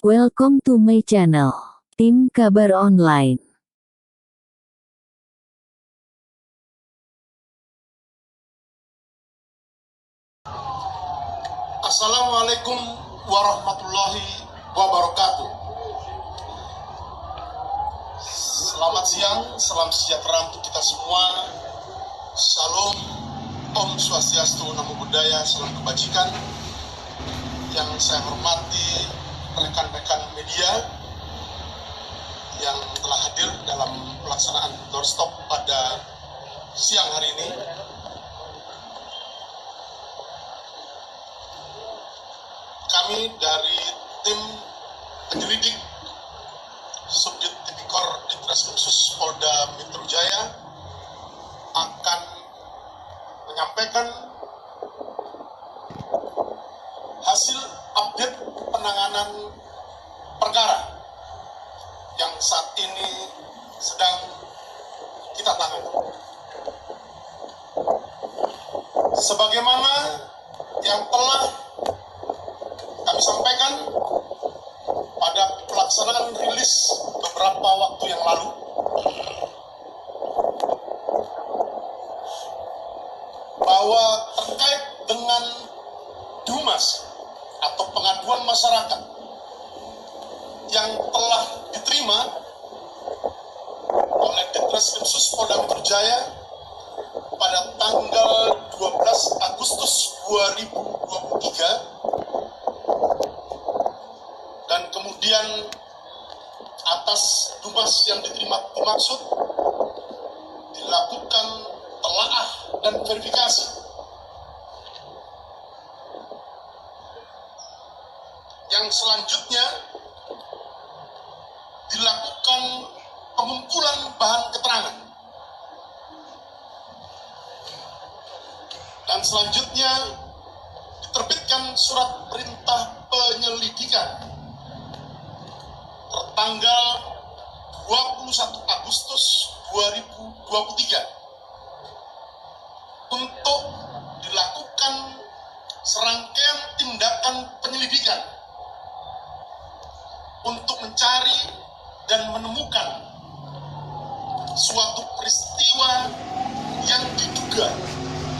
Welcome to my channel, Tim Kabar Online. Assalamualaikum warahmatullahi wabarakatuh. Selamat siang, salam sejahtera untuk kita semua. Shalom, Om Swastiastu, Namo Buddhaya, salam kebajikan. Yang saya hormati rekan-rekan media yang telah hadir dalam pelaksanaan doorstop pada siang hari ini. Kami dari tim penyelidik Subdit Tipikor Ditreskrimsus Polda Metro Jaya akan menyampaikan hasil update penanganan perkara yang saat ini sedang kita tangani. Sebagaimana yang telah kami sampaikan pada pelaksanaan rilis beberapa waktu yang lalu, bahwa terkait dengan DUMAS atau pengaduan masyarakat yang telah diterima oleh Ditreskrimsus Polda Metro Jaya pada tanggal 12 Agustus 2023, dan kemudian atas DUMAS yang diterima dimaksud dilakukan telaah dan verifikasi. Yang selanjutnya dilakukan pengumpulan bahan keterangan. Dan selanjutnya diterbitkan surat perintah penyelidikan tertanggal 21 Agustus 2023 untuk dilakukan serangkaian tindakan penyelidikan untuk mencari dan menemukan suatu peristiwa yang diduga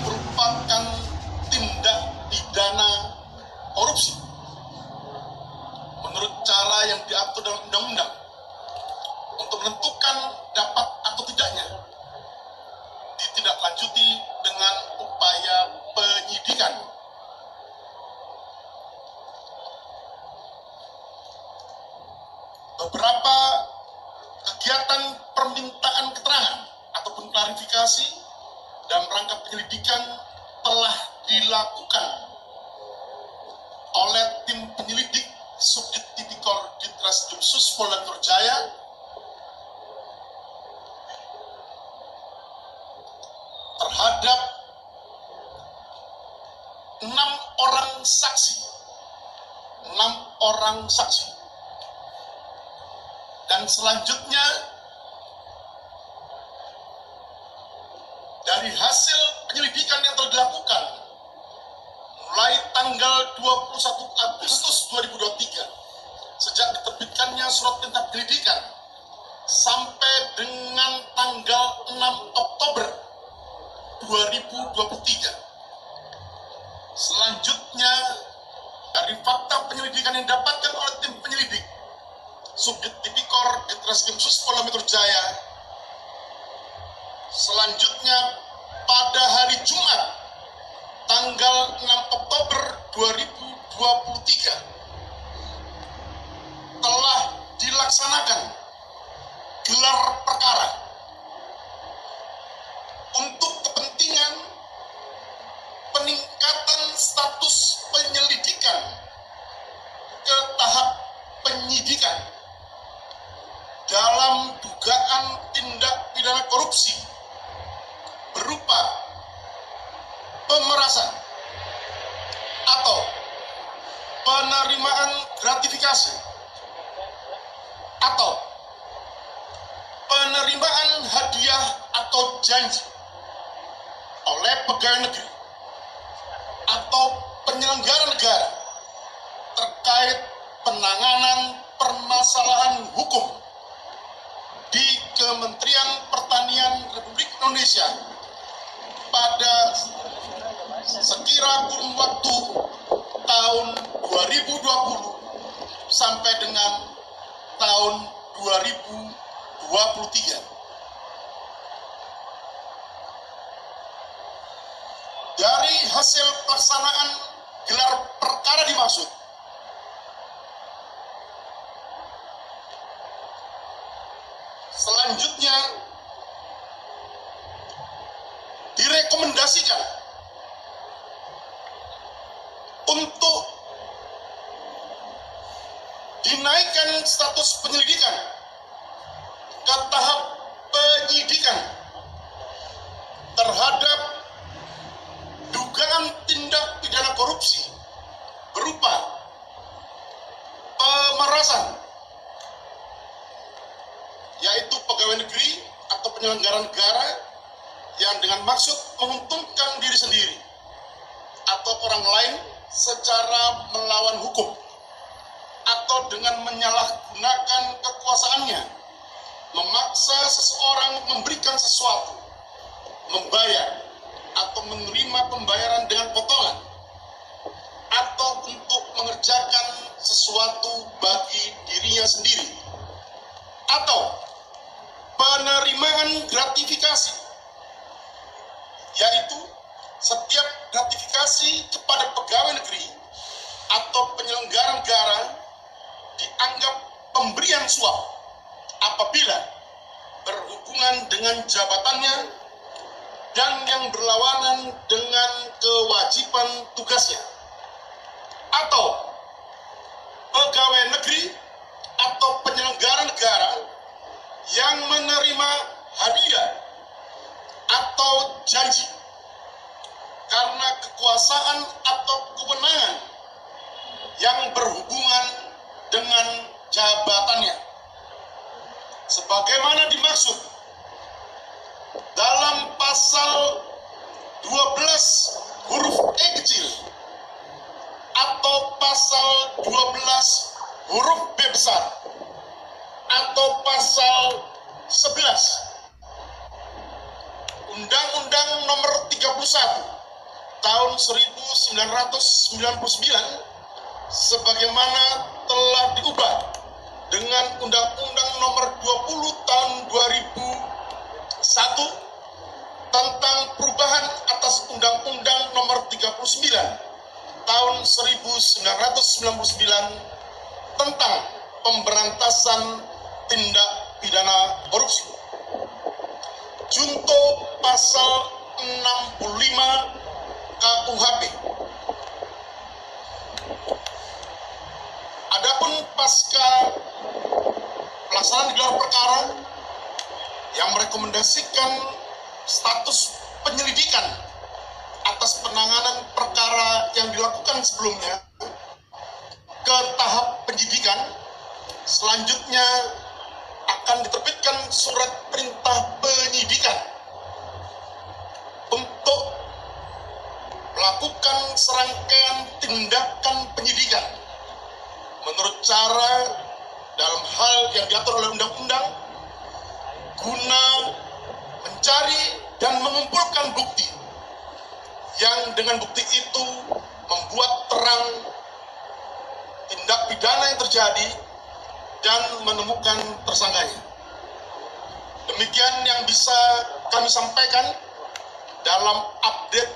merupakan tindak pidana korupsi menurut cara yang diatur dalam undang-undang, untuk menentukan dapat atau tidaknya ditindaklanjuti dengan upaya penyidikan. Beberapa kegiatan permintaan keterangan ataupun klarifikasi dalam rangka penyelidikan telah dilakukan oleh tim penyelidik Subdit Tipikor Ditreskrimsus Polda Metro Jaya terhadap 6 orang saksi. Dan selanjutnya dari hasil penyelidikan yang telah dilakukan mulai tanggal 21 Agustus 2023 sejak diterbitkannya surat perintah penyelidikan sampai dengan tanggal 6 Oktober 2023. Selanjutnya dari fakta penyelidikan yang didapatkan oleh tim penyelidik Subdit Tipikor Ditreskrimsus Polda Metro Jaya, selanjutnya pada hari Jumat tanggal 6 Oktober 2023 telah dilaksanakan gelar perkara untuk kepentingan peningkatan status penyelidikan ke tahap penyidikan dalam dugaan tindak pidana korupsi berupa pemerasan atau penerimaan gratifikasi atau penerimaan hadiah atau janji oleh pegawai negeri atau penyelenggara negara terkait penanganan permasalahan hukum di Kementerian Pertanian Republik Indonesia pada sekira kurun waktu tahun 2020 sampai dengan tahun 2023. Dari hasil pelaksanaan gelar perkara dimaksud, selanjutnya direkomendasikan untuk dinaikkan status penyelidikan ke tahap penyidikan terhadap dugaan tindak pidana korupsi berupa pemerasan, yaitu pegawai negeri atau penyelenggara negara yang dengan maksud menguntungkan diri sendiri atau orang lain secara melawan hukum, atau dengan menyalahgunakan kekuasaannya memaksa seseorang memberikan sesuatu, membayar atau menerima pembayaran dengan potongan, atau untuk mengerjakan sesuatu bagi dirinya sendiri, atau penerimaan gratifikasi, yaitu setiap gratifikasi kepada pegawai negeri atau penyelenggara negara dianggap pemberian suap apabila berhubungan dengan jabatannya dan yang berlawanan dengan kewajiban tugasnya, atau pegawai negeri atau penyelenggara negara yang menerima hadiah atau janji karena kekuasaan atau kewenangan yang berhubungan dengan jabatannya, sebagaimana dimaksud dalam pasal 12 huruf E kecil atau pasal 12 huruf B besar atau pasal 11 Undang-Undang Nomor 31 Tahun 1999 sebagaimana telah diubah dengan Undang-Undang Nomor 20 Tahun 2001 tentang perubahan atas Undang-Undang Nomor 39 Tahun 1999 tentang pemberantasan tindak pidana korupsi. Junto pasal 65 KUHP. Adapun pasca pelaksanaan gelar perkara yang merekomendasikan status penyelidikan atas penanganan perkara yang dilakukan sebelumnya ke tahap penyidikan, selanjutnya akan diterbitkan surat perintah penyidikan untuk melakukan serangkaian tindakan penyidikan menurut cara dalam hal yang diatur oleh undang-undang guna mencari dan mengumpulkan bukti yang dengan bukti itu membuat terang tindak pidana yang terjadi dan menemukan tersangkanya. Demikian yang bisa kami sampaikan dalam update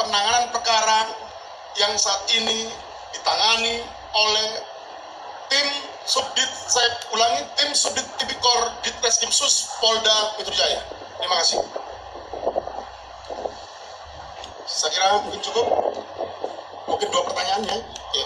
penanganan perkara yang saat ini ditangani oleh tim Subdit, saya ulangi, tim Subdit Tipikor Ditreskrimsus Polda Metro Jaya. Terima kasih. Saya kira mungkin cukup. Mungkin 2 pertanyaan ya. Oke.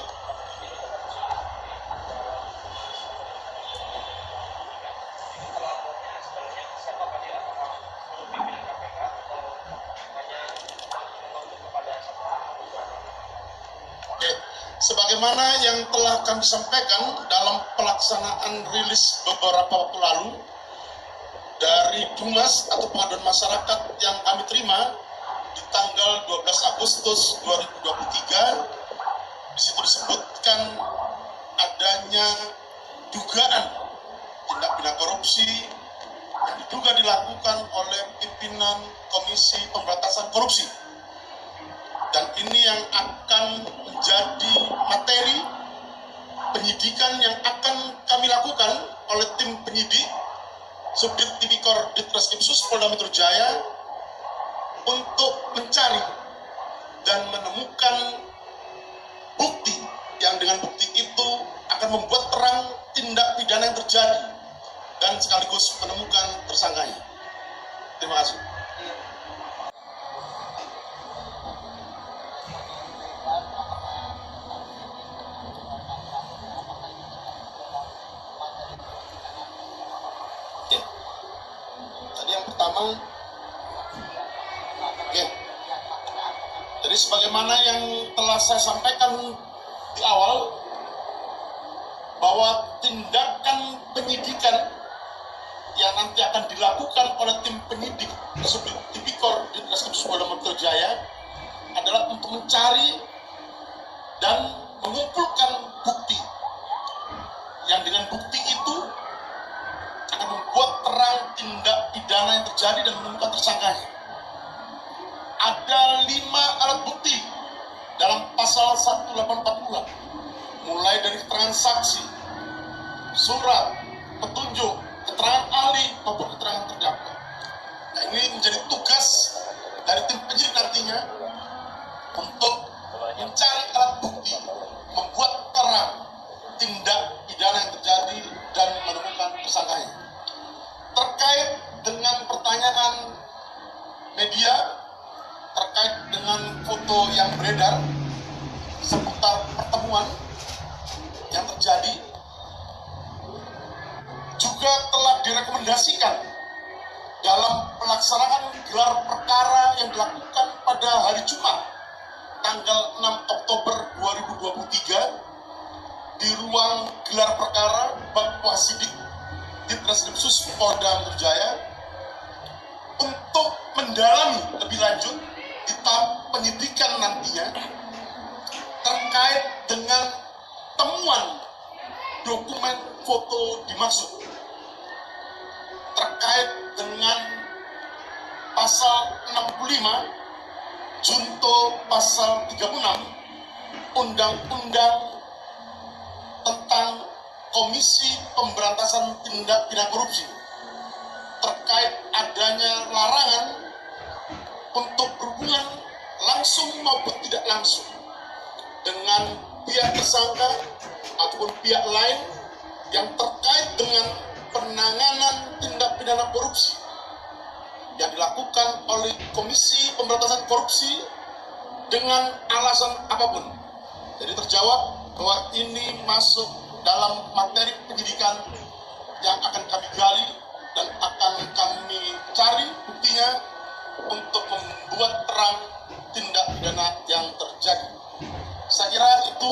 Sebagaimana yang telah kami sampaikan dalam pelaksanaan rilis beberapa waktu lalu dari Dumas atau pengaduan masyarakat yang kami terima di tanggal 12 Agustus 2023, di situ disebutkan adanya dugaan tindak pidana korupsi yang diduga dilakukan oleh pimpinan Komisi Pemberantasan Korupsi. Dan ini yang akan menjadi materi penyidikan yang akan kami lakukan oleh tim penyidik Subdit Tipikor Ditreskrimsus Polda Metro Jaya untuk mencari dan menemukan bukti yang dengan bukti itu akan membuat terang tindak pidana yang terjadi dan sekaligus menemukan tersangkanya. Terima kasih. Oke. Tadi yang pertama, oke. Jadi sebagaimana yang telah saya sampaikan di awal, bahwa tindakan penyidikan yang nanti akan dilakukan oleh tim penyidik Subdit Tipikor Ditreskrimsus Polda Metro Jaya adalah untuk mencari dan mengumpulkan bukti yang dengan bukti itu akan membuat terang tindak pidana yang terjadi dan menemukan tersangkanya. Ada 5 alat bukti dalam pasal 1842, mulai dari keterangan saksi, surat, petunjuk, keterangan ahli maupun keterangan terdakwa. Nah, ini menjadi tugas dari tim penyidik nantinya untuk mencari alat bukti, membuat terang tindak pidana yang terjadi dan menemukan tersangkanya. Terkait dengan pertanyaan media, terkait dengan foto yang beredar seputar pertemuan yang terjadi, juga telah direkomendasikan dalam pelaksanaan gelar perkara yang dilakukan pada hari Jumat tanggal 6 Oktober 2023 di ruang gelar perkara Bakwasidik Ditreskrimsus Polda Metro Jaya untuk mendalami lebih lanjut di tahap penyidikan nantinya terkait dengan temuan dokumen foto dimaksud, terkait dengan pasal 65 junto pasal 36 Undang-Undang tentang Komisi Pemberantasan Tindak Pidana Korupsi, terkait adanya larangan untuk berhubungan langsung maupun tidak langsung dengan pihak tersangka ataupun pihak lain yang terkait dengan penanganan tindak pidana korupsi yang dilakukan oleh Komisi Pemberantasan Korupsi dengan alasan apapun. Jadi terjawab bahwa ini masuk dalam materi penyidikan yang akan kami gali dan akan kami cari buktinya untuk membuat terang tindak pidana yang terjadi. Saya kira itu